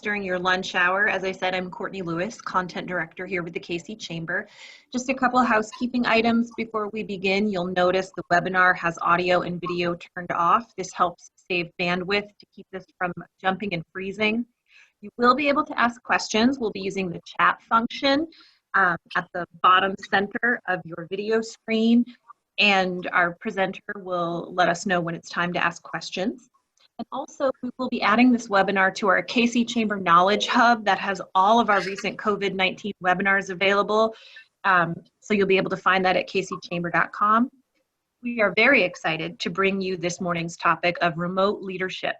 during your lunch hour. As I said, I'm Courtney Lewis, Content Director here with the KC Chamber. Just a couple of housekeeping items before we begin. You'll notice the webinar has audio and video turned off. This helps save bandwidth to keep this from jumping and freezing. You will be able to ask questions. We'll be using the chat function at the bottom center of your video screen, and our presenter will let us know when it's time to ask questions. And also, we will be adding this webinar to our KC Chamber Knowledge Hub that has all of our recent COVID-19 webinars available. So you'll be able to find that at kcchamber.com. We are very excited to bring you this morning's topic of remote leadership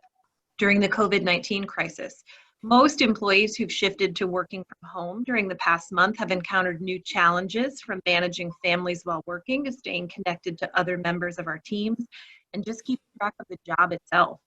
during the COVID-19 crisis. Most employees who've shifted to working from home during the past month have encountered new challenges, from managing families while working to staying connected to other members of our teams and just keeping track of the job itself.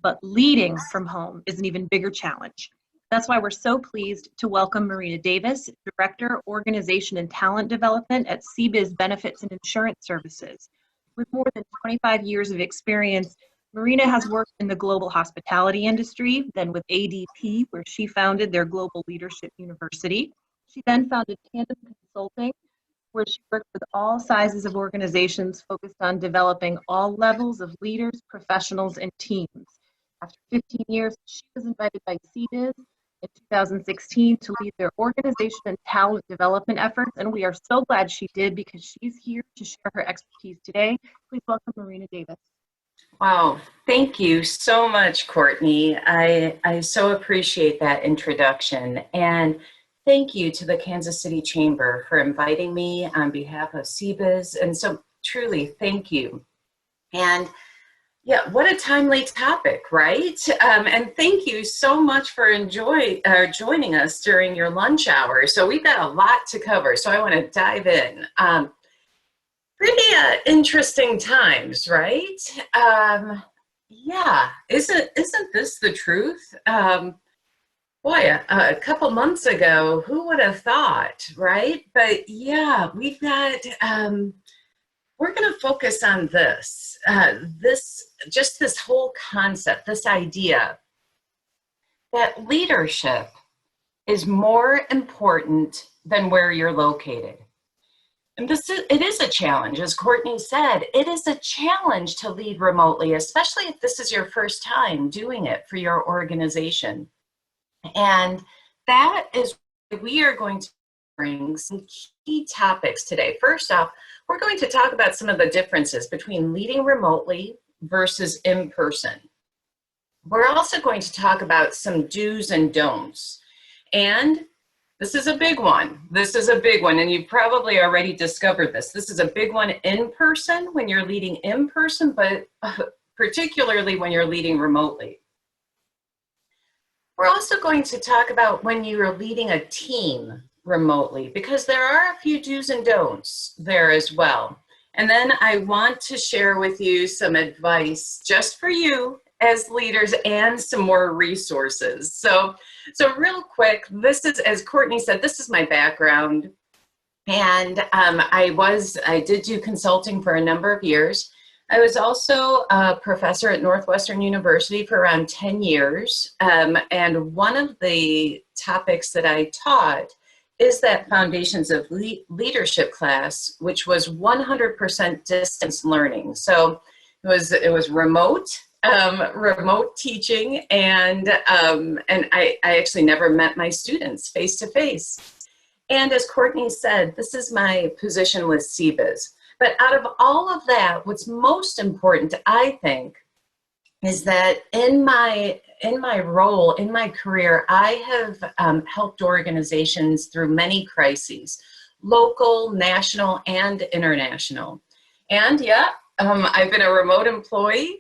But leading from home is an even bigger challenge. That's why we're so pleased to welcome Marina Davis, Director, Organization and Talent Development at CBIZ Benefits and Insurance Services. With more than 25 years of experience, Marina has worked in the global hospitality industry, then with ADP, where she founded their Global Leadership University. She then founded Tandem Consulting, where she worked with all sizes of organizations focused on developing all levels of leaders, professionals, and teams. After 15 years, she was invited by CBIZ in 2016 to lead their organization and talent development efforts, and we are so glad she did because she's here to share her expertise today. Please welcome Marina Davis. Wow, thank you so much, Courtney. I so appreciate that introduction, and thank you to the Kansas City Chamber for inviting me on behalf of CBIZ, and so truly thank you. And yeah, what a timely topic, right? And thank you so much for joining us during your lunch hour. So we've got a lot to cover, so I want to dive in. Pretty interesting times, right? Yeah, isn't this the truth? Boy, a couple months ago, who would have thought, right? But yeah, we've got, we're going to focus on this, this whole concept, this idea that leadership is more important than where you're located. And it is a challenge, as Courtney said, it is a challenge to lead remotely, especially if this is your first time doing it for your organization. And that is why we are going to bring some key topics today. First off, we're going to talk about some of the differences between leading remotely versus in person. We're also going to talk about some do's and don'ts. And this is a big one. This is a big one, and you've probably already discovered this. This is a big one in person when you're leading in person, but particularly when you're leading remotely. We're also going to talk about when you're leading a team remotely, because there are a few do's and don'ts there as well. And then I want to share with you some advice just for you as leaders and some more resources. So real quick, this is, as Courtney said, this is my background. And I did do consulting for a number of years. I was also a professor at Northwestern University for around 10 years. And one of the topics that I taught is that Foundations of Leadership class, which was 100% distance learning. So it was remote teaching, and I actually never met my students face to face. And as Courtney said, this is my position with CBIZ. But out of all of that, what's most important, I think, is that in my role, in my career, I have helped organizations through many crises, local, national, and international. And yeah, I've been a remote employee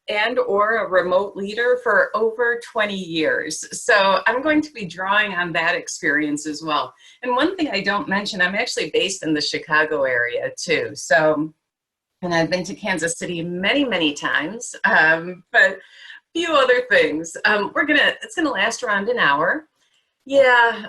and or a remote leader for over 20 years. So I'm going to be drawing on that experience as well. And one thing I don't mention, I'm actually based in the Chicago area too. So, and I've been to Kansas City many, many times, but a few other things. It's gonna last around an hour. Yeah,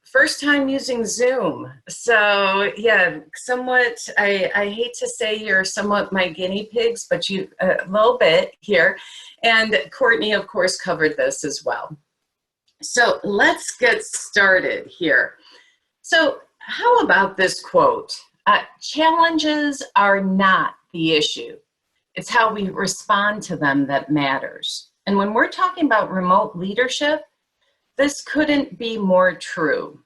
first time using Zoom. So yeah, somewhat, I hate to say you're somewhat my guinea pigs, but you, a little bit here. And Courtney, of course, covered this as well. So let's get started here. So how about this quote? Challenges are not the issue. It's how we respond to them that matters. And when we're talking about remote leadership, this couldn't be more true.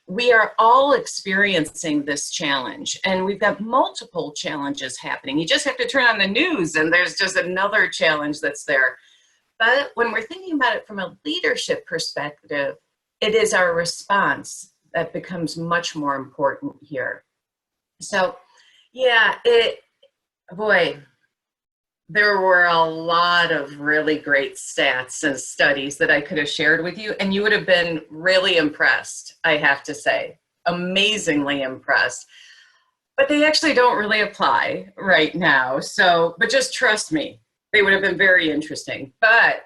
We are all experiencing this challenge, and we've got multiple challenges happening. You just have to turn on the news and there's just another challenge that's there. But when we're thinking about it from a leadership perspective, it is our response that becomes much more important here. So yeah, boy, there were a lot of really great stats and studies that I could have shared with you, and you would have been really impressed, I have to say, amazingly impressed. But they actually don't really apply right now. So, but just trust me, they would have been very interesting. But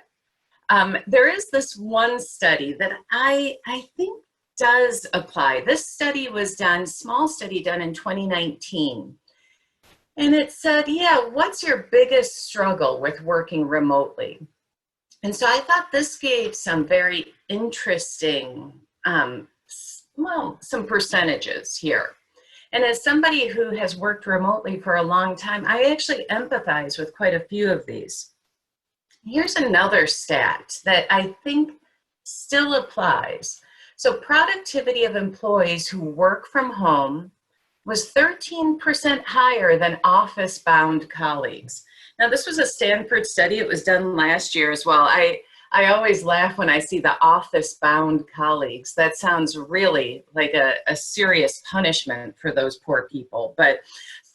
there is this one study that I think does apply. This study was done, small study done in 2019. And it said, yeah, what's your biggest struggle with working remotely? And so I thought this gave some very interesting, some percentages here. And as somebody who has worked remotely for a long time, I actually empathize with quite a few of these. Here's another stat that I think still applies. So productivity of employees who work from home was 13% higher than office-bound colleagues. Now, this was a Stanford study. It was done last year as well. I always laugh when I see the office-bound colleagues. That sounds really like a serious punishment for those poor people, but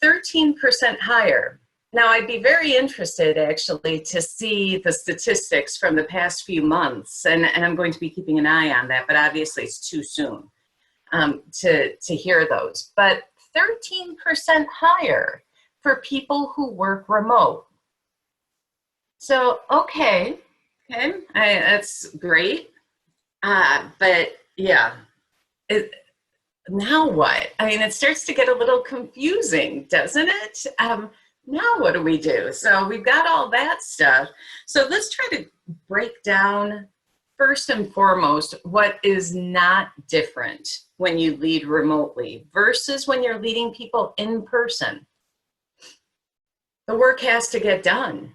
13% higher. Now, I'd be very interested, actually, to see the statistics from the past few months, and I'm going to be keeping an eye on that, but obviously it's too soon to hear those. But 13% higher for people who work remote. So, okay, that's great. But yeah, now what? I mean, it starts to get a little confusing, doesn't it? Now what do we do? So we've got all that stuff. So let's try to break down, first and foremost, what is not different when you lead remotely versus when you're leading people in person. The work has to get done.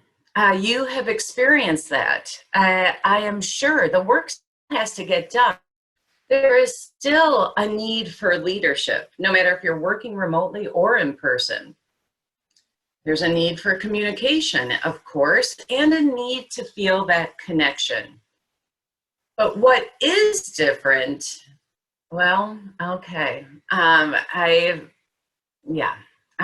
You have experienced that. I am sure the work has to get done. There is still a need for leadership, no matter if you're working remotely or in person. There's a need for communication, of course, and a need to feel that connection. But what is different? Well, okay. I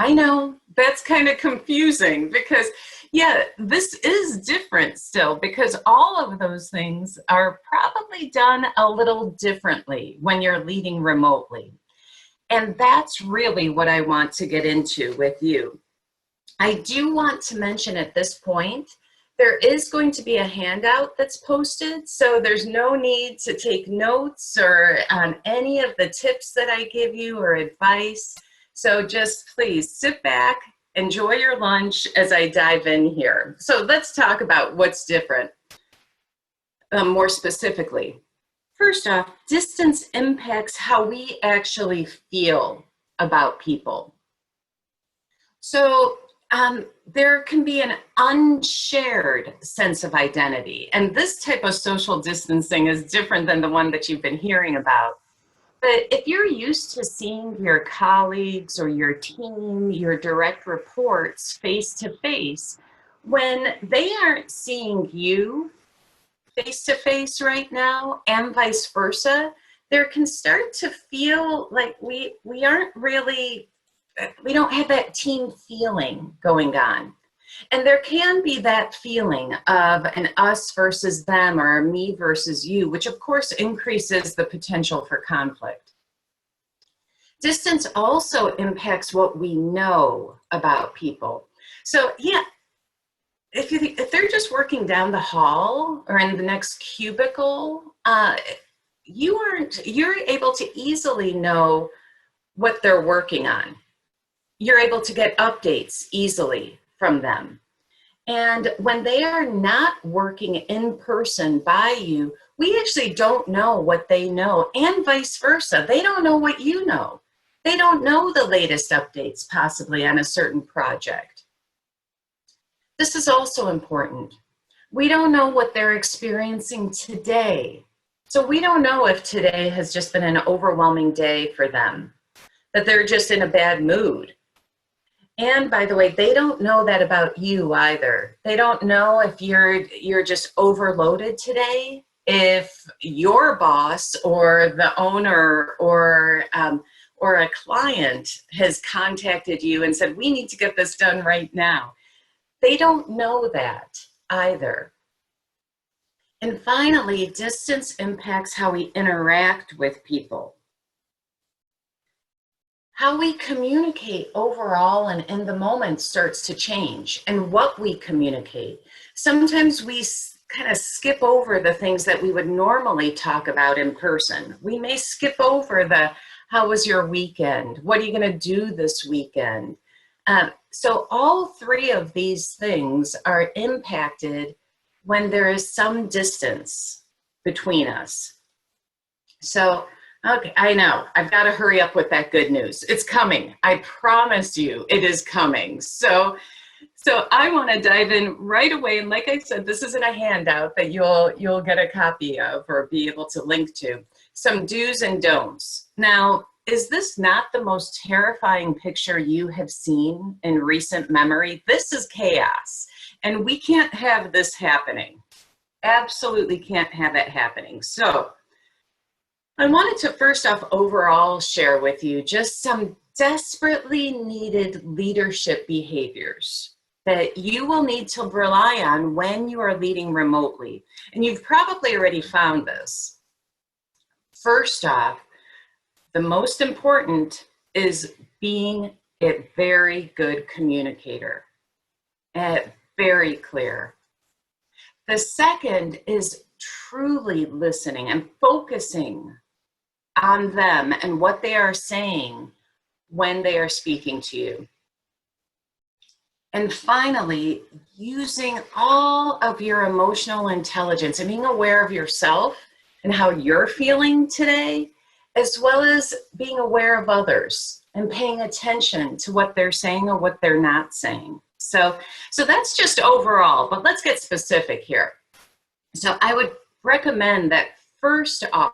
know that's kind of confusing because, yeah, this is different still because all of those things are probably done a little differently when you're leading remotely. And that's really what I want to get into with you. I do want to mention at this point, there is going to be a handout that's posted, so there's no need to take notes or on any of the tips that I give you or advice. So just please sit back, enjoy your lunch as I dive in here. So let's talk about what's different more specifically. First off, distance impacts how we actually feel about people. So there can be an unshared sense of identity. And this type of social distancing is different than the one that you've been hearing about. But if you're used to seeing your colleagues or your team, your direct reports face to face, when they aren't seeing you face to face right now and vice versa, there can start to feel like we aren't really, we don't have that team feeling going on. And there can be that feeling of an us versus them or a me versus you, which of course increases the potential for conflict. Distance also impacts what we know about people. So yeah, if they're just working down the hall or in the next cubicle, you're able to easily know what they're working on. You're able to get updates easily from them. And when they are not working in person by you, we actually don't know what they know, and vice versa. They don't know what you know. They don't know the latest updates possibly on a certain project. This is also important. We don't know what they're experiencing today. So we don't know if today has just been an overwhelming day for them, that they're just in a bad mood. And by the way, they don't know that about you either. They don't know if you're just overloaded today, if your boss or the owner or a client has contacted you and said, we need to get this done right now. They don't know that either. And finally, distance impacts how we interact with people. How we communicate overall and in the moment starts to change, and what we communicate. Sometimes we kind of skip over the things that we would normally talk about in person. We may skip over the, how was your weekend? What are you going to do this weekend? So all three of these things are impacted when there is some distance between us. So, okay, I know, I've got to hurry up with that good news. It's coming. I promise you it is coming. So I want to dive in right away. And like I said, this isn't a handout that you'll get a copy of or be able to link to. Some do's and don'ts. Now, is this not the most terrifying picture you have seen in recent memory? This is chaos, and we can't have this happening. Absolutely can't have it happening. So I wanted to first off overall share with you just some desperately needed leadership behaviors that you will need to rely on when you are leading remotely. And you've probably already found this. First off, the most important is being a very good communicator, very clear. The second is truly listening and focusing on them and what they are saying when they are speaking to you. And finally, using all of your emotional intelligence and being aware of yourself and how you're feeling today, as well as being aware of others and paying attention to what they're saying or what they're not saying. So that's just overall, but let's get specific here. So I would recommend that first off,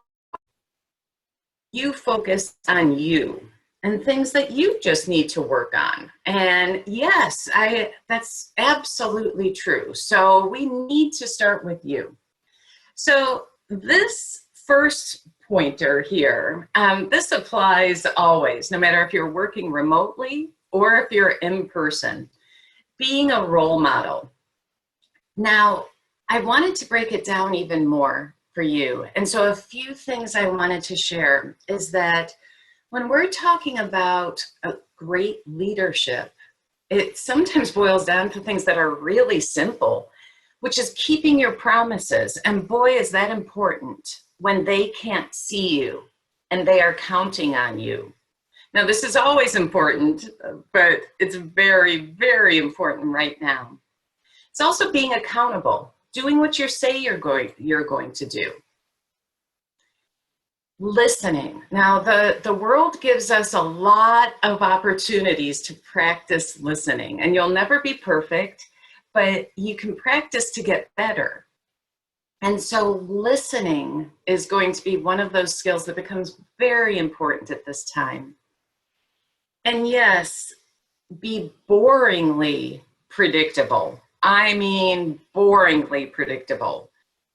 you focus on you and things that you just need to work on. And yes, that's absolutely true. So we need to start with you. So this first pointer here, this applies always, no matter if you're working remotely or if you're in person, being a role model. Now, I wanted to break it down even more for you. And so a few things I wanted to share is that when we're talking about a great leadership, it sometimes boils down to things that are really simple, which is keeping your promises. And boy, is that important when they can't see you and they are counting on you. Now, this is always important, but it's very, very important right now. It's also being accountable, doing what you say you're going to do. Listening. Now, the world gives us a lot of opportunities to practice listening, and you'll never be perfect, but you can practice to get better. And so listening is going to be one of those skills that becomes very important at this time. And yes, be boringly predictable. I mean, boringly predictable.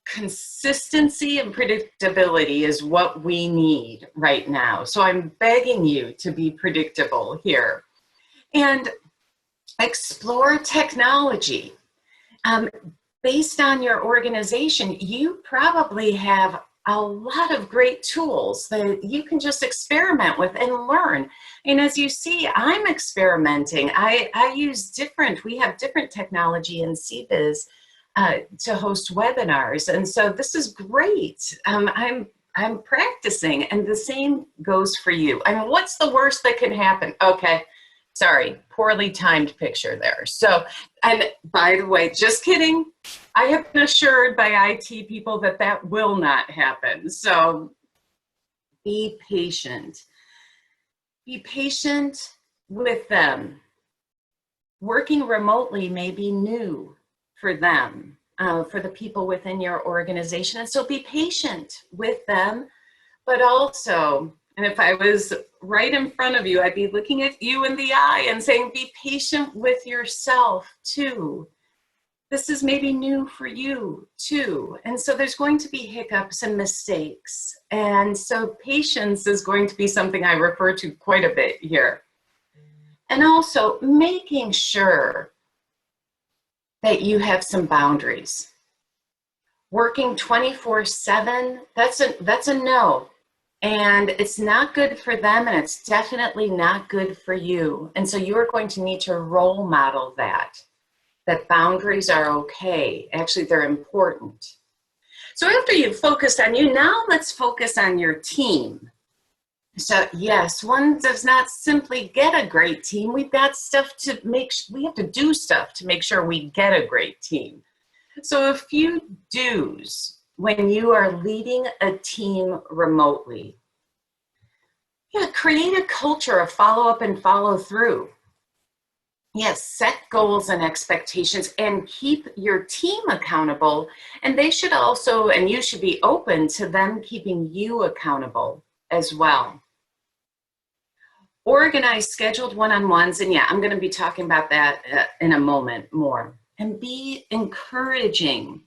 Consistency and predictability is what we need right now. So I'm begging you to be predictable here. And explore technology. Based on your organization, you probably have a lot of great tools that you can just experiment with and learn. And as you see, I'm experimenting. I use we have different technology in CBIZ to host webinars. And so this is great. I'm practicing, and the same goes for you. I mean, what's the worst that can happen? Okay, sorry, poorly timed picture there. So, and by the way, just kidding. I have been assured by IT people that that will not happen. So be patient. Be patient with them. Working remotely may be new for them, for the people within your organization. And so be patient with them, but also, and if I was right in front of you, I'd be looking at you in the eye and saying, be patient with yourself too. This is maybe new for you too. And so there's going to be hiccups and mistakes. And so patience is going to be something I refer to quite a bit here. And also making sure that you have some boundaries. Working 24/7, that's a no. And it's not good for them, and it's definitely not good for you. And so you're going to need to role model that boundaries are okay. Actually, they're important. So after you've focused on you, now let's focus on your team. So yes, one does not simply get a great team. We've got stuff to we have to do stuff to make sure we get a great team. So a few do's when you are leading a team remotely. Yeah, create a culture of follow-up and follow-through. Yes, set goals and expectations and keep your team accountable. And they should also, and you should be open to them keeping you accountable as well. Organize scheduled one-on-ones, and yeah, I'm going to be talking about that in a moment more. And be encouraging.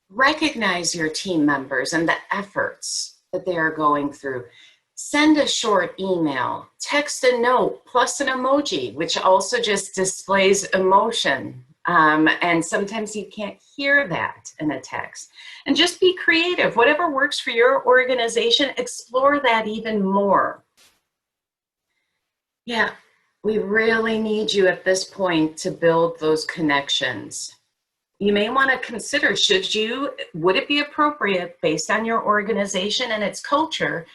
Recognize your team members and the efforts that they are going through. Send a short email, text a note, plus an emoji, which also just displays emotion. And sometimes you can't hear that in a text. And just be creative. Whatever works for your organization, explore that even more. Yeah, we really need you at this point to build those connections. You may want to consider, would it be appropriate based on your organization and its culture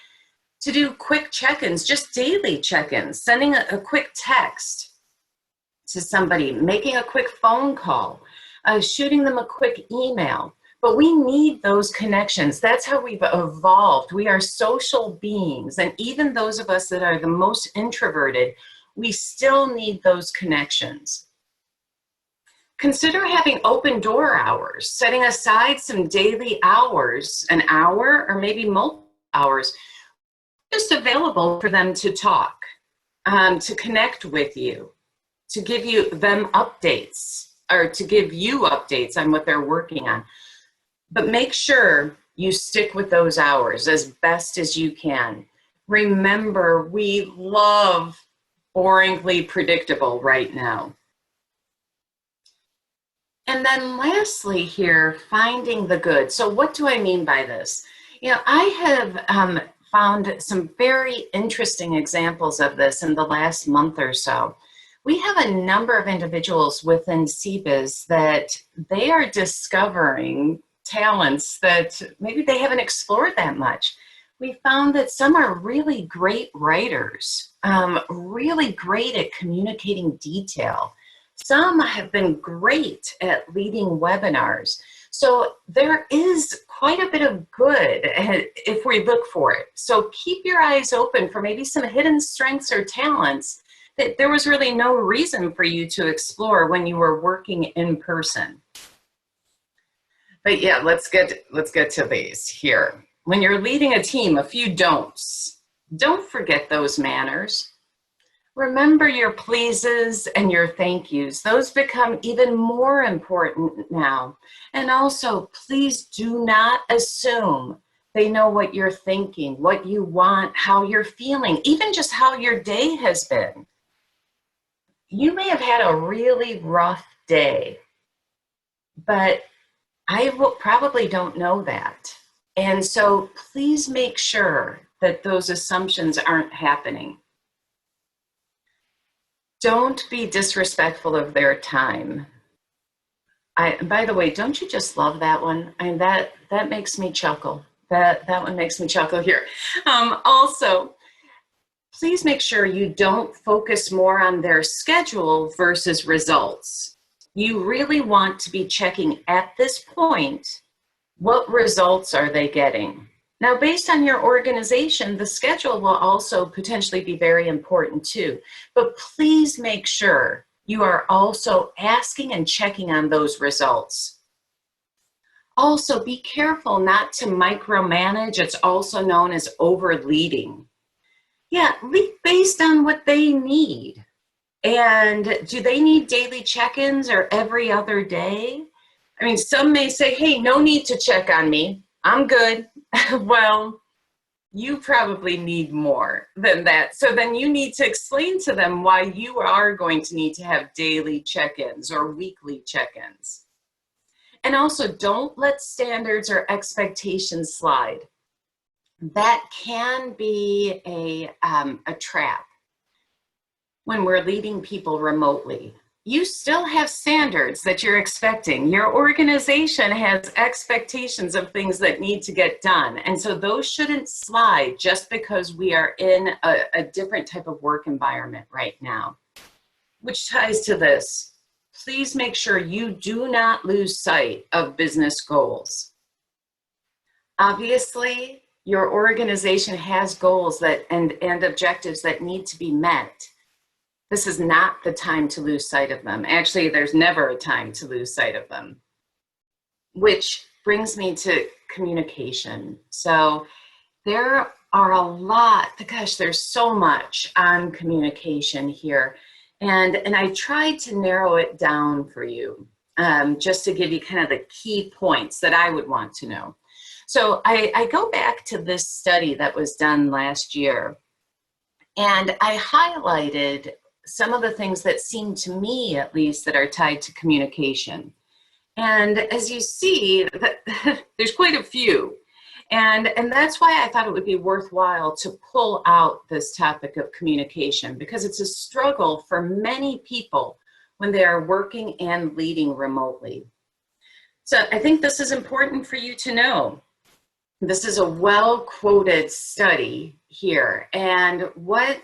to do quick check-ins, just daily check-ins, sending a quick text to somebody, making a quick phone call, shooting them a quick email. But we need those connections. That's how we've evolved. We are social beings. And even those of us that are the most introverted, we still need those connections. Consider having open door hours, setting aside some daily hours, an hour or maybe multiple hours, just available for them to talk, to connect with you, to give them updates, or to give you updates on what they're working on. But make sure you stick with those hours as best as you can. Remember, we love boringly predictable right now. And then lastly here, finding the good. So what do I mean by this? You know, I have found some very interesting examples of this in the last month or so. We have a number of individuals within CBIZ that they are discovering talents that maybe they haven't explored that much. We found that some are really great writers, really great at communicating detail. Some have been great at leading webinars. So there is quite a bit of good if we look for it. So keep your eyes open for maybe some hidden strengths or talents that there was really no reason for you to explore when you were working in person. But yeah, let's get to these here. When you're leading a team, a few don'ts. Don't forget those manners. Remember your pleases and your thank yous. Those become even more important now. And also, please do not assume they know what you're thinking, what you want, how you're feeling, even just how your day has been. You may have had a really rough day, but I probably don't know that. And so please make sure that those assumptions aren't happening. Don't be disrespectful of their time. By the way, don't you just love that one? I mean, that makes me chuckle. That one makes me chuckle here. Also, please make sure you don't focus more on their schedule versus results. You really want to be checking at this point, what results are they getting? Now, based on your organization, the schedule will also potentially be very important too. But please make sure you are also asking and checking on those results. Also, be careful not to micromanage. It's also known as overleading. Yeah, lead based on what they need. And do they need daily check-ins or every other day? I mean, some may say, hey, no need to check on me. I'm good. Well, you probably need more than that. So then you need to explain to them why you are going to need to have daily check-ins or weekly check-ins. And also, don't let standards or expectations slide. That can be a trap when we're leading people remotely. You still have standards that you're expecting. Your organization has expectations of things that need to get done. And so those shouldn't slide just because we are in a different type of work environment right now. Which ties to this. Please make sure you do not lose sight of business goals. Obviously, your organization has goals and objectives that need to be met. This is not the time to lose sight of them. Actually, there's never a time to lose sight of them. Which brings me to communication. So there are a lot, gosh, there's so much on communication here. And I tried to narrow it down for you, just to give you kind of the key points that I would want to know. So I go back to this study that was done last year, and I highlighted some of the things that seem to me, at least, that are tied to communication. And as you see, there's quite a few. And that's why I thought it would be worthwhile to pull out this topic of communication, because it's a struggle for many people when they are working and leading remotely. So I think this is important for you to know. This is a well-quoted study here, and what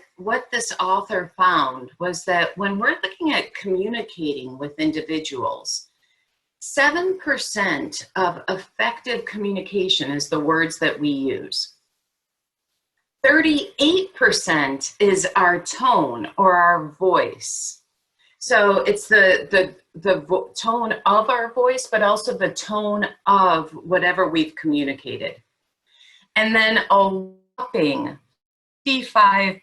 this author found was that when we're looking at communicating with individuals, 7% of effective communication is the words that we use. 38% is our tone or our voice. So it's the tone of our voice, but also the tone of whatever we've communicated. And then a whopping 55%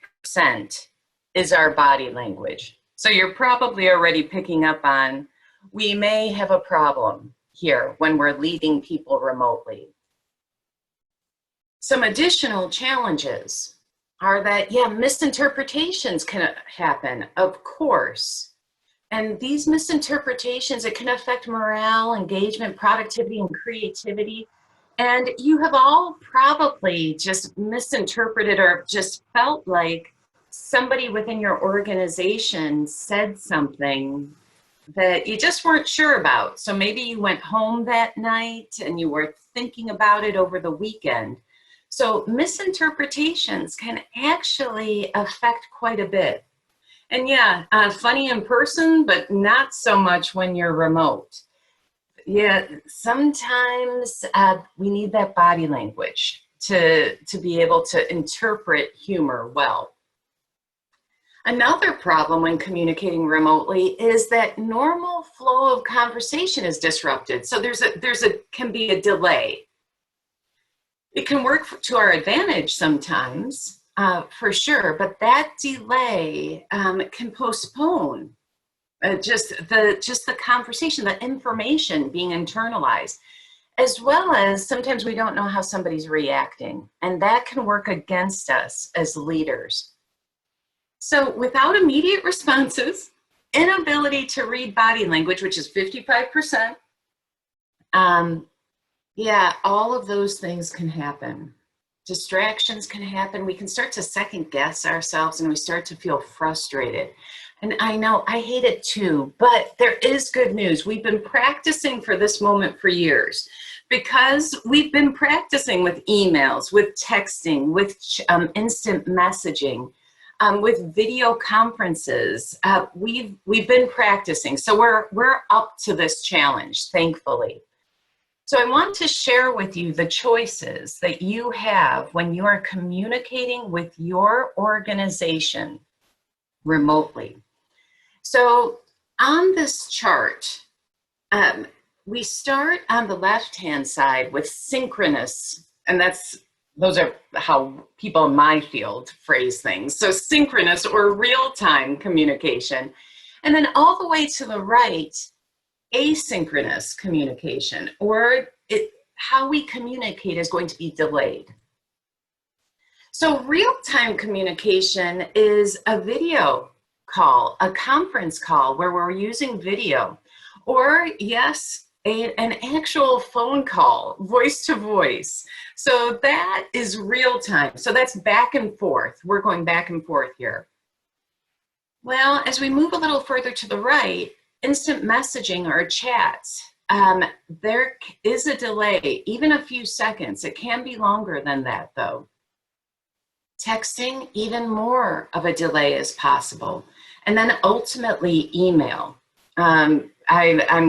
is our body language. So you're probably already picking up on, we may have a problem here when we're leading people remotely. Some additional challenges are that, yeah, misinterpretations can happen, of course. And these misinterpretations, it can affect morale, engagement, productivity, and creativity. And you have all probably just misinterpreted or just felt like somebody within your organization said something that you just weren't sure about. So maybe you went home that night and you were thinking about it over the weekend. So misinterpretations can actually affect quite a bit. And yeah, funny in person, but not so much when you're remote. Yeah, sometimes we need that body language to be able to interpret humor well. Another problem when communicating remotely is that normal flow of conversation is disrupted. So can be a delay. It can work to our advantage sometimes, for sure, but that delay can postpone just the conversation, the information being internalized, as well as sometimes we don't know how somebody's reacting, and that can work against us as leaders. So without immediate responses, inability to read body language, which is 55%, Yeah, all of those things can happen. Distractions can happen. We can start to second guess ourselves and we start to feel frustrated. And I know I hate it too, but there is good news. We've been practicing for this moment for years because we've been practicing with emails, with texting, with instant messaging, with video conferences. We've been practicing, so we're up to this challenge, thankfully. So I want to share with you the choices that you have when you are communicating with your organization remotely. So on this chart, we start on the left-hand side with synchronous, and those are how people in my field phrase things. So synchronous or real-time communication. And then all the way to the right, asynchronous communication, or how we communicate is going to be delayed. So real-time communication is a video call, a conference call where we're using video, or yes, an actual phone call, voice to voice. So that is real time. So that's back and forth. We're going back and forth here. Well, as we move a little further to the right, instant messaging or chats, there is a delay, even a few seconds. It can be longer than that though. Texting, even more of a delay is possible. And then ultimately email. I'm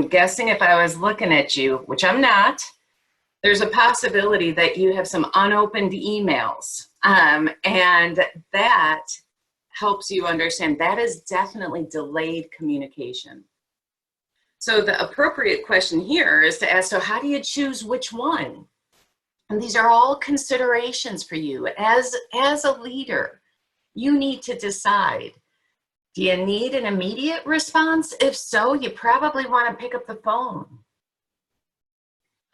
guessing if I was looking at you, which I'm not, there's a possibility that you have some unopened emails. And that helps you understand that is definitely delayed communication. So the appropriate question here is to ask, so how do you choose which one? And these are all considerations for you. As a leader, you need to decide. Do you need an immediate response? If so, you probably want to pick up the phone.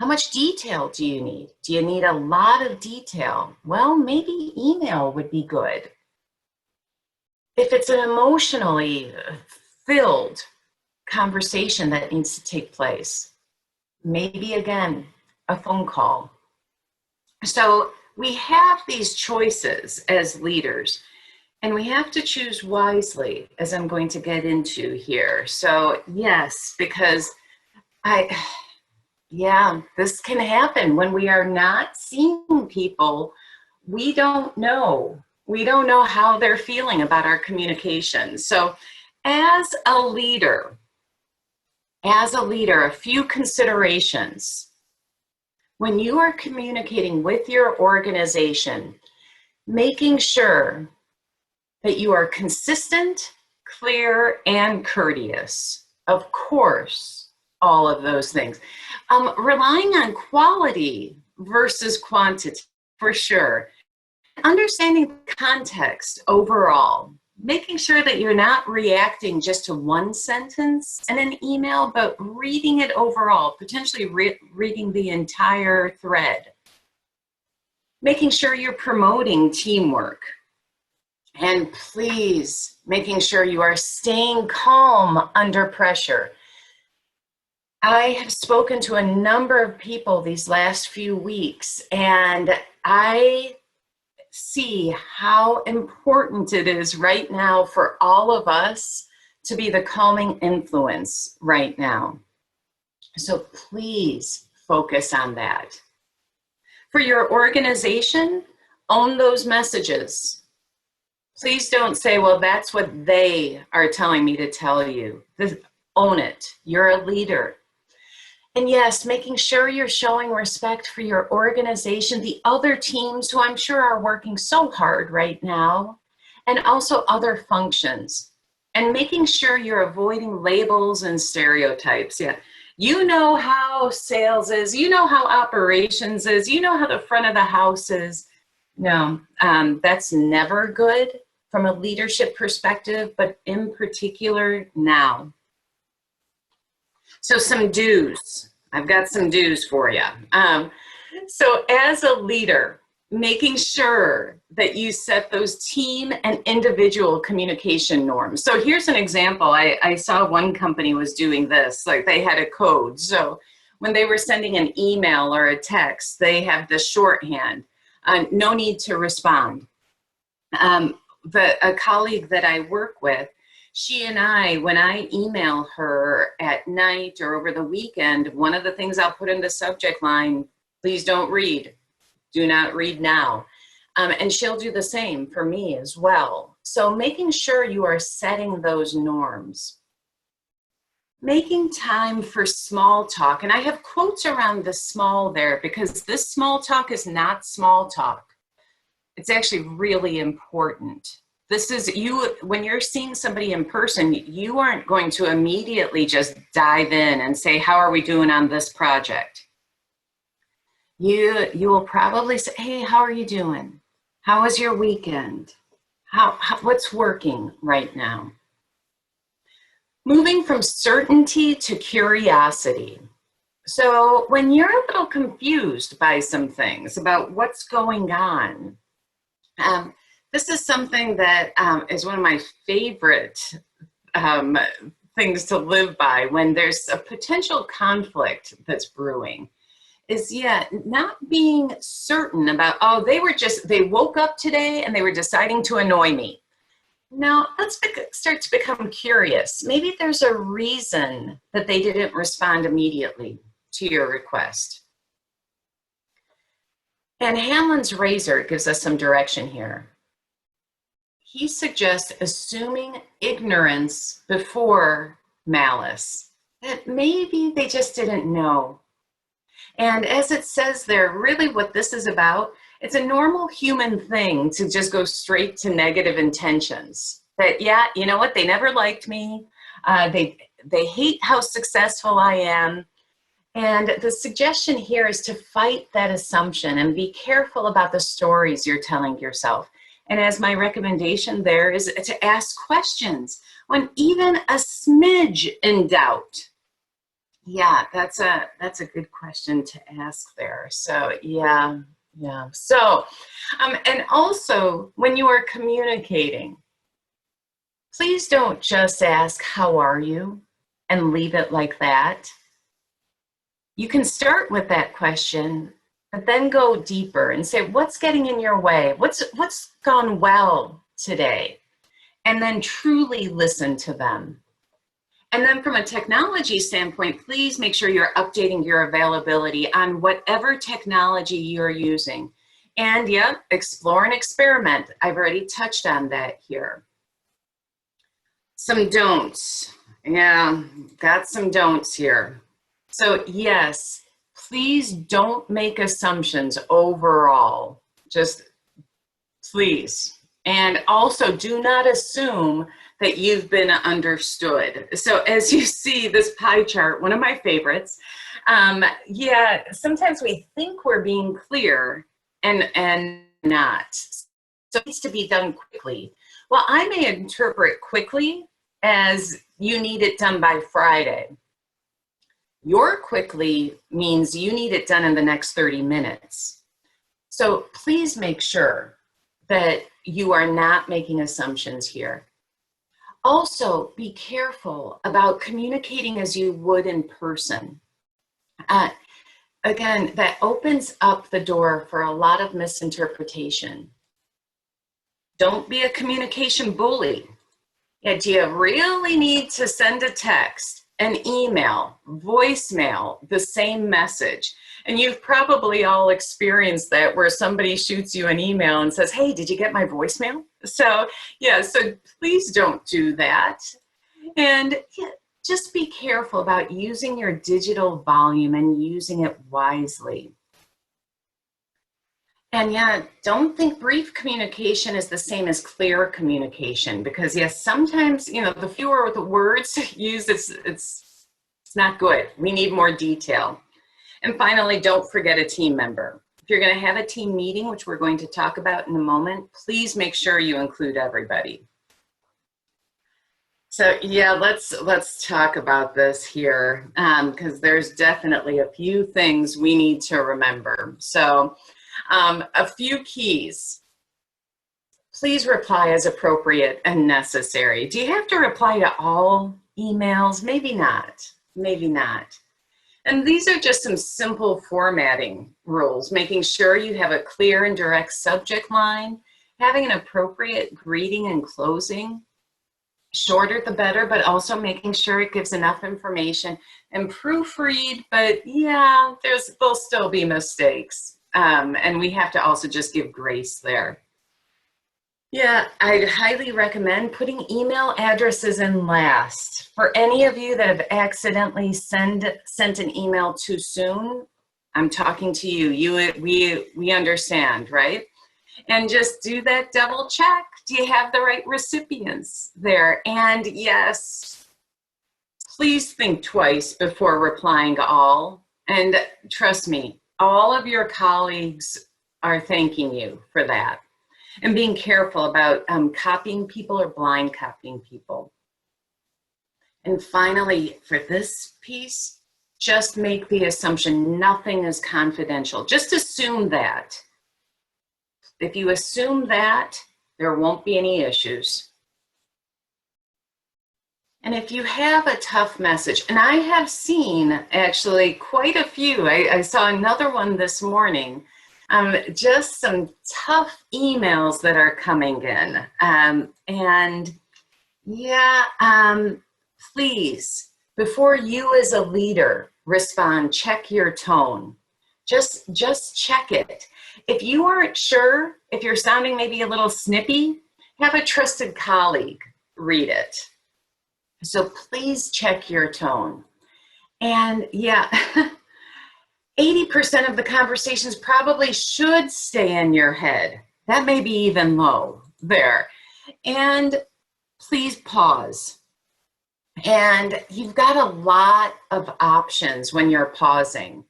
How much detail do you need? Do you need a lot of detail? Well, maybe email would be good. If it's an emotionally filled conversation that needs to take place, maybe again, a phone call. So we have these choices as leaders, and we have to choose wisely, as I'm going to get into here. So yes, because this can happen when we are not seeing people. We don't know how they're feeling about our communication. So as a leader, a few considerations. When you are communicating with your organization, making sure that you are consistent, clear, and courteous. Of course, all of those things. Relying on quality versus quantity, for sure. Understanding context overall. Making sure that you're not reacting just to one sentence in an email, but reading it overall, potentially reading the entire thread. Making sure you're promoting teamwork. And please, making sure you are staying calm under pressure. I have spoken to a number of people these last few weeks, and I see how important it is right now for all of us to be the calming influence right now. So please focus on that. For your organization, own those messages. Please don't say, well, that's what they are telling me to tell you. Own it. You're a leader. And yes, making sure you're showing respect for your organization, the other teams who I'm sure are working so hard right now, and also other functions. And making sure you're avoiding labels and stereotypes. Yeah, you know how sales is, you know how operations is, you know how the front of the house is. No, that's never good from a leadership perspective, but in particular now. So some do's. I've got some do's for you. So as a leader, making sure that you set those team and individual communication norms. So here's an example. I saw one company was doing this, like they had a code. So when they were sending an email or a text, they have the shorthand, no need to respond. A colleague that I work with, she and I, when I email her at night or over the weekend, one of the things I'll put in the subject line, please don't read, do not read now. And she'll do the same for me as well. So making sure you are setting those norms. Making time for small talk. And I have quotes around the small there because this small talk is not small talk. It's actually really important. This is you, when you're seeing somebody in person, you aren't going to immediately just dive in and say, how are we doing on this project? You will probably say, hey, how are you doing? How was your weekend? What's working right now? Moving from certainty to curiosity. So when you're a little confused by some things about what's going on, this is something that is one of my favorite things to live by when there's a potential conflict that's brewing. Is not being certain about, oh, they woke up today and they were deciding to annoy me. No, let's start to become curious. Maybe there's a reason that they didn't respond immediately to your request. And Hanlon's razor gives us some direction here. He suggests assuming ignorance before malice, that maybe they just didn't know. And as it says there, really what this is about, it's a normal human thing to just go straight to negative intentions. That, yeah, you know what, they never liked me. They hate how successful I am. And the suggestion here is to fight that assumption and be careful about the stories you're telling yourself. And as my recommendation there is to ask questions when even a smidge in doubt. Yeah, that's a good question to ask there. So yeah. So, and also when you are communicating, please don't just ask, how are you? And leave it like that. You can start with that question, but then go deeper and say, what's getting in your way? What's gone well today? And then truly listen to them. And then from a technology standpoint, please make sure you're updating your availability on whatever technology you're using. And yeah, explore and experiment. I've already touched on that here. Some don'ts. Yeah, got some don'ts here. So yes, please don't make assumptions overall. Just please. And also do not assume that you've been understood. So as you see this pie chart, one of my favorites, yeah, sometimes we think we're being clear and not. So it needs to be done quickly. Well, I may interpret quickly as you need it done by Friday. Your quickly means you need it done in the next 30 minutes. So please make sure that you are not making assumptions here. Also, be careful about communicating as you would in person. Again, that opens up the door for a lot of misinterpretation. Don't be a communication bully. Yeah, do you really need to send a text, an email, voicemail, the same message? And you've probably all experienced that where somebody shoots you an email and says, hey, did you get my voicemail? So yeah, so please don't do that. And yeah, just be careful about using your digital volume and using it wisely. And yeah, don't think brief communication is the same as clear communication, because yes, sometimes, you know, the fewer the words used, it's not good. We need more detail. And finally, don't forget a team member. If you're going to have a team meeting, which we're going to talk about in a moment, please make sure you include everybody. So yeah, let's talk about this here, because there's definitely a few things we need to remember. So a few keys. Please reply as appropriate and necessary. Do you have to reply to all emails? Maybe not. Maybe not. And these are just some simple formatting rules, making sure you have a clear and direct subject line, having an appropriate greeting and closing, shorter the better, but also making sure it gives enough information, and proofread, but yeah, there'll still be mistakes. And we have to also just give grace there. Yeah, I'd highly recommend putting email addresses in last. For any of you that have accidentally sent an email too soon, I'm talking to you. We understand, right? And just do that double check. Do you have the right recipients there? And yes, please think twice before replying to all. And trust me, all of your colleagues are thanking you for that. And being careful about copying people or blind copying people. And finally, for this piece, just make the assumption nothing is confidential. Just assume that. If you assume that, there won't be any issues. And if you have a tough message, and I have seen actually quite a few, I saw another one this morning, just some tough emails that are coming in. And yeah, please, before you as a leader respond, check your tone. Just check it. If you aren't sure, if you're sounding maybe a little snippy, have a trusted colleague read it. So please check your tone. And yeah, 80% of the conversations probably should stay in your head. That may be even low there. And please pause. And you've got a lot of options when you're pausing.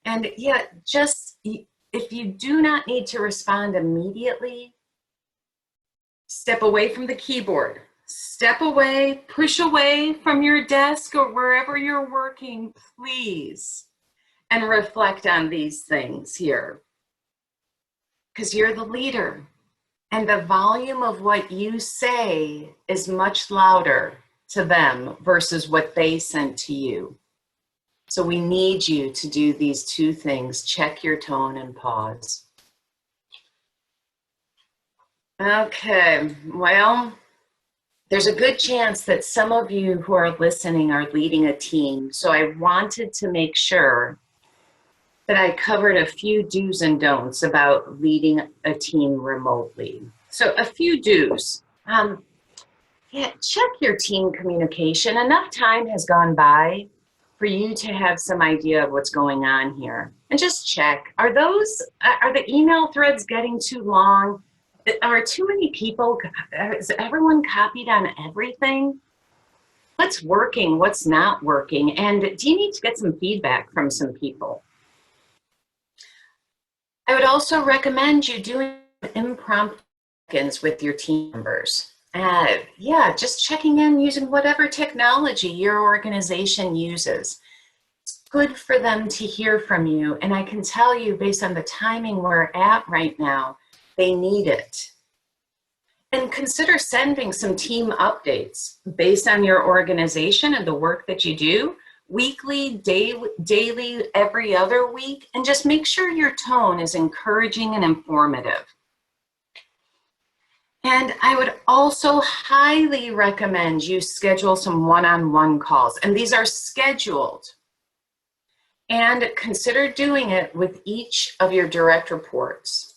And yeah, just if you do not need to respond immediately, step away from the keyboard. Step away, push away from your desk or wherever you're working, please. And reflect on these things here. Because you're the leader. And the volume of what you say is much louder to them versus what they sent to you. So we need you to do these two things. Check your tone and pause. Okay, well, there's a good chance that some of you who are listening are leading a team. So I wanted to make sure that I covered a few do's and don'ts about leading a team remotely. So a few do's. Yeah, check your team communication. Enough time has gone by for you to have some idea of what's going on here. And just check, are the email threads getting too long? Are too many people, is everyone copied on everything? What's working, what's not working? And do you need to get some feedback from some people? I would also recommend you doing impromptu check-ins with your team members. Yeah, just checking in using whatever technology your organization uses. It's good for them to hear from you. And I can tell you, based on the timing we're at right now, they need it. And consider sending some team updates based on your organization and the work that you do, weekly, daily, every other week, and just make sure your tone is encouraging and informative. And I would also highly recommend you schedule some one-on-one calls, and these are scheduled. And consider doing it with each of your direct reports.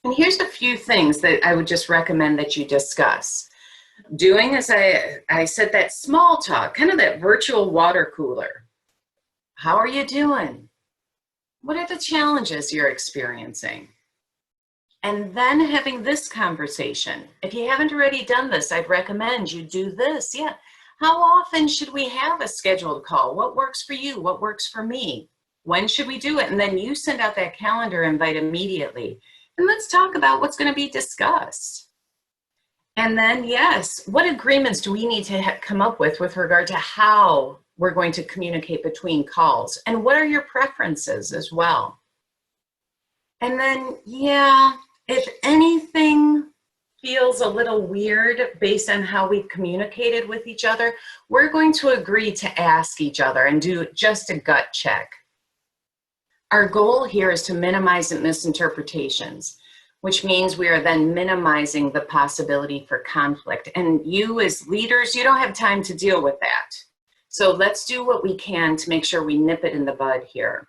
And here's a few things that I would just recommend that you discuss. Doing, as I said, that small talk, kind of that virtual water cooler. How are you doing? What are the challenges you're experiencing? And then having this conversation. If you haven't already done this, I'd recommend you do this. Yeah. How often should we have a scheduled call? What works for you? What works for me? When should we do it? And then you send out that calendar invite immediately. And let's talk about what's going to be discussed. And then, yes, what agreements do we need to come up with regard to how we're going to communicate between calls? And what are your preferences as well? And then, yeah, if anything feels a little weird based on how we've communicated with each other, we're going to agree to ask each other and do just a gut check. Our goal here is to minimize misinterpretations, which means we are then minimizing the possibility for conflict. And you as leaders, you don't have time to deal with that. So let's do what we can to make sure we nip it in the bud here.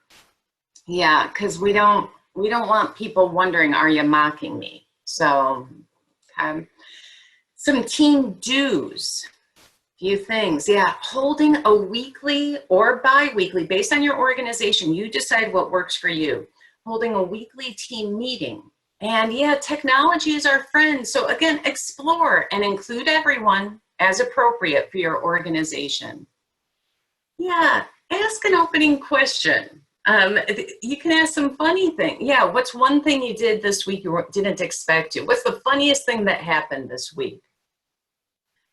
Yeah, because we don't want people wondering, are you mocking me? So some team dues, few things. Yeah, holding a weekly or bi-weekly, based on your organization, you decide what works for you. Holding a weekly team meeting. And yeah, technology is our friend. So again, explore and include everyone as appropriate for your organization. Yeah, ask an opening question. You can ask some funny things. Yeah, what's one thing you did this week you didn't expect to? What's the funniest thing that happened this week?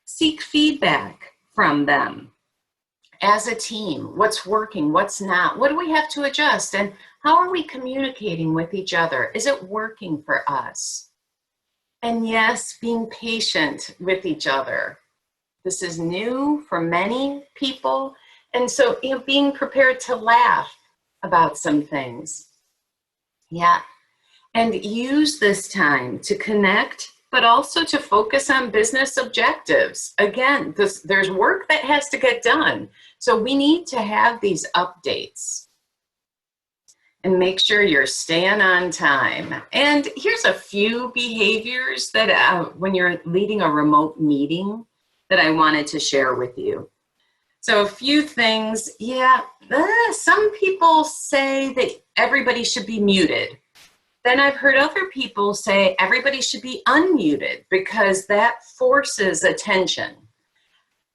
Seek feedback from them as a team. What's working, what's not? What do we have to adjust? And how are we communicating with each other? Is it working for us? And yes, being patient with each other. This is new for many people. And so, being prepared to laugh about some things. Yeah. And use this time to connect, but also to focus on business objectives. Again, there's work that has to get done. So we need to have these updates. And make sure you're staying on time. And here's a few behaviors that when you're leading a remote meeting that I wanted to share with you. So a few things, yeah, some people say that everybody should be muted. Then I've heard other people say everybody should be unmuted because that forces attention.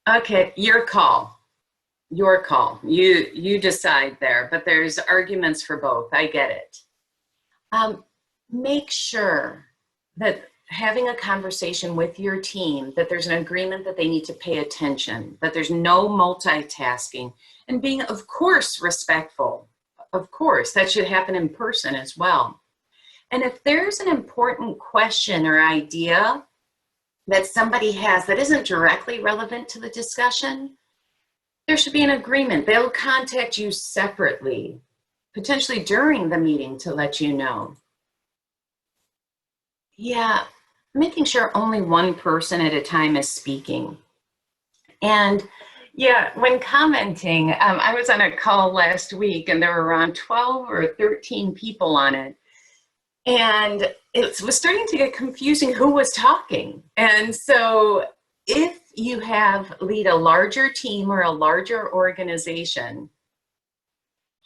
Okay, your call. Your call. You decide there, but there's arguments for both. I get it. Make sure that having a conversation with your team, that there's an agreement that they need to pay attention, that there's no multitasking, and being, of course, respectful. Of course, that should happen in person as well. And if there's an important question or idea that somebody has that isn't directly relevant to the discussion, there should be an agreement. They'll contact you separately, potentially during the meeting, to let you know. Yeah, making sure only one person at a time is speaking. And yeah, when commenting, I was on a call last week and there were around 12 or 13 people on it. And it was starting to get confusing who was talking. And so if you lead a larger team or a larger organization,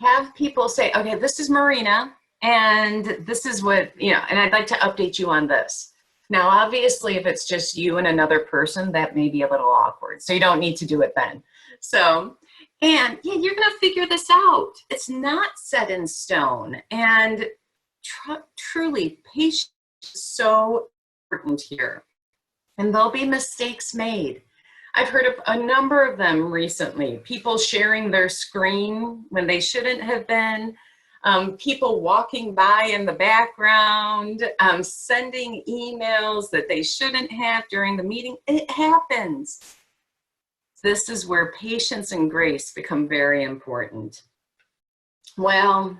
have people say, okay, this is Marina, and this is what, and I'd like to update you on this. Now, obviously, if it's just you and another person, that may be a little awkward. So you don't need to do it then. So, and yeah, you're going to figure this out. It's not set in stone. And truly, patience is so important here. And there'll be mistakes made. I've heard of a number of them recently. People sharing their screen when they shouldn't have been. People walking by in the background, sending emails that they shouldn't have during the meeting. It happens. This is where patience and grace become very important. Well,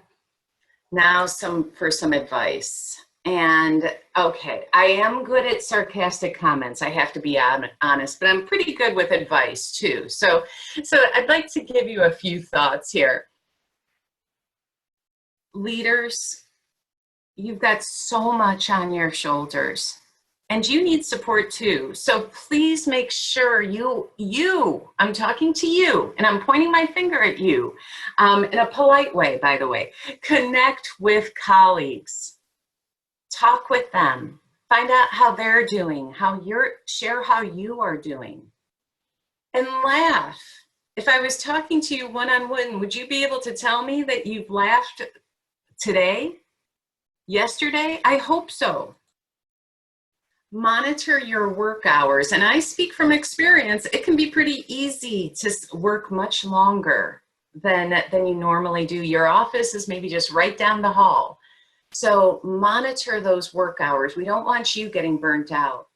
now for some advice. And okay, I am good at sarcastic comments. I have to be honest, but I'm pretty good with advice too. So I'd like to give you a few thoughts here. Leaders, you've got so much on your shoulders and you need support too. So please make sure I'm talking to you and I'm pointing my finger at you in a polite way, by the way. Connect with colleagues, talk with them, find out how they're doing, share how you are doing, and laugh. If I was talking to you one-on-one, would you be able to tell me that you've laughed today, yesterday? I hope so. Monitor your work hours. And I speak from experience, it can be pretty easy to work much longer than you normally do. Your office is maybe just right down the hall. So monitor those work hours. We don't want you getting burnt out.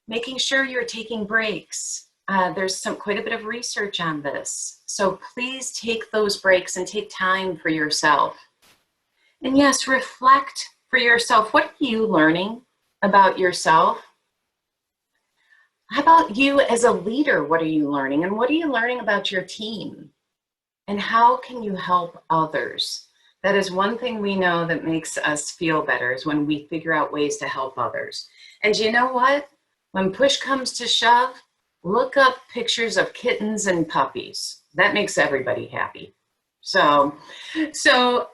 Making sure you're taking breaks. There's quite a bit of research on this. So please take those breaks and take time for yourself. And yes, reflect for yourself. What are you learning about yourself? How about you as a leader? What are you learning? And what are you learning about your team? And how can you help others? That is one thing we know that makes us feel better, is when we figure out ways to help others. And you know what? When push comes to shove, look up pictures of kittens and puppies. That makes everybody happy. So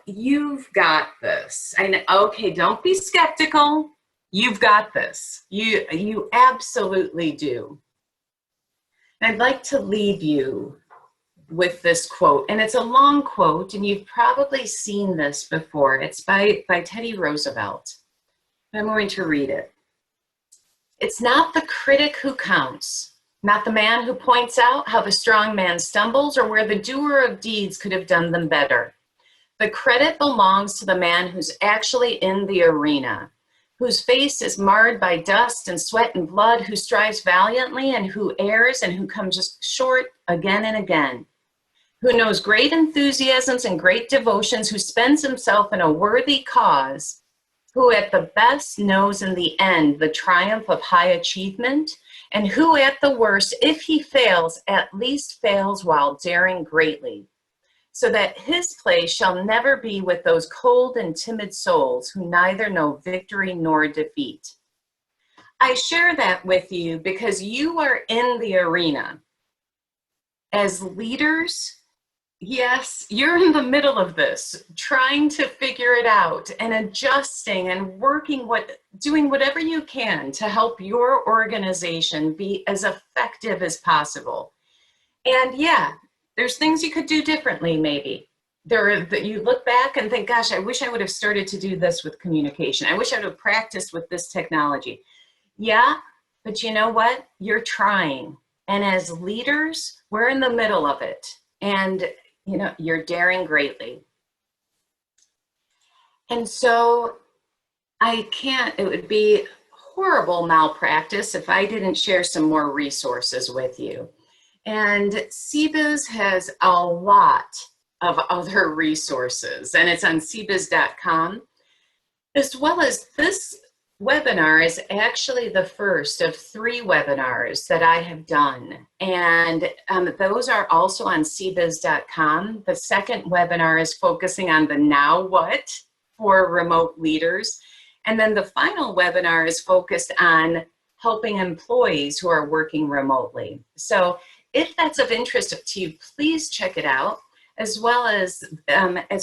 you've got this. And okay, don't be skeptical. You've got this. You absolutely do. And I'd like to leave you with this quote, and it's a long quote, and you've probably seen this before. It's by Teddy Roosevelt. I'm going to read it. It's not the critic who counts, not the man who points out how the strong man stumbles or where the doer of deeds could have done them better. The credit belongs to the man who's actually in the arena, whose face is marred by dust and sweat and blood, who strives valiantly and who errs and who comes just short again and again, who knows great enthusiasms and great devotions, who spends himself in a worthy cause, who at the best knows in the end the triumph of high achievement, and who at the worst, if he fails, at least fails while daring greatly, so that his place shall never be with those cold and timid souls who neither know victory nor defeat. I share that with you because you are in the arena. As leaders, yes, you're in the middle of this, trying to figure it out and adjusting and working, doing whatever you can to help your organization be as effective as possible. And yeah, there's things you could do differently, maybe. You look back and think, gosh, I wish I would have started to do this with communication. I wish I would have practiced with this technology. Yeah, but you know what? You're trying. And as leaders, we're in the middle of it. And you know, you're daring greatly. And so it would be horrible malpractice if I didn't share some more resources with you. And CBIZ has a lot of other resources, and it's on cbiz.com, as well as this webinar is actually the first of 3 webinars that I have done. And those are also on cbiz.com. The second webinar is focusing on the now what for remote leaders. And then the final webinar is focused on helping employees who are working remotely. So if that's of interest to you, please check it out. As well as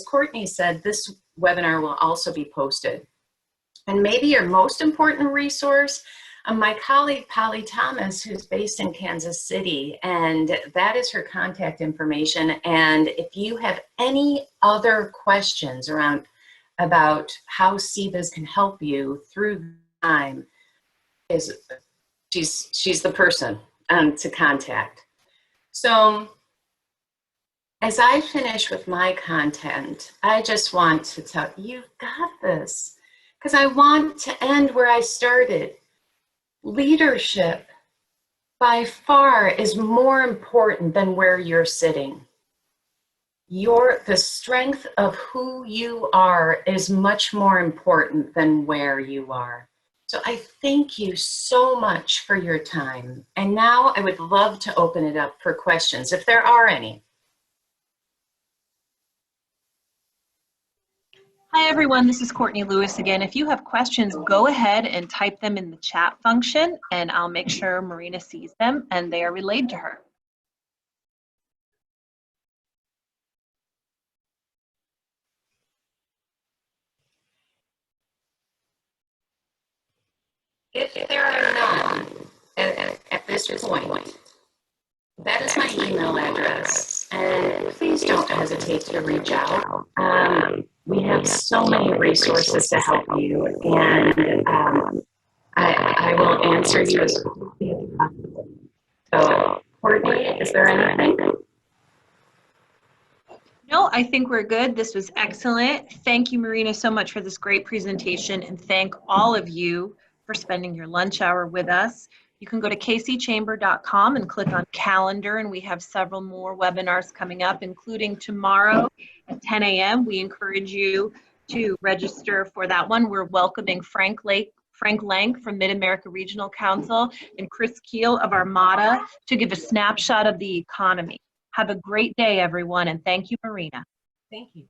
Courtney said, this webinar will also be posted. And maybe your most important resource, my colleague Polly Thomas, who's based in Kansas City, and that is her contact information. And if you have any other questions about how CBIZ can help you through time, she's the person to contact. So as I finish with my content, I just want to tell you, you've got this. Because I want to end where I started. Leadership, by far, is more important than where you're sitting. The strength of who you are is much more important than where you are. So I thank you so much for your time. And now I would love to open it up for questions, if there are any. Hi everyone, this is Courtney Lewis again. If you have questions, go ahead and type them in the chat function and I'll make sure Marina sees them and they are relayed to her. If there are none at this point, that is my email address, and please don't hesitate to reach out. We have so many resources to help you, and I will answer you as quickly as possible. So, Courtney, is there anything? No, I think we're good. This was excellent. Thank you, Marina, so much for this great presentation, and thank all of you for spending your lunch hour with us. You can go to kcchamber.com and click on calendar, and we have several more webinars coming up, including tomorrow at 10 a.m. We encourage you to register for that one. We're welcoming Frank Lang from Mid-America Regional Council and Chris Keel of Armada to give a snapshot of the economy. Have a great day, everyone, and thank you, Marina. Thank you.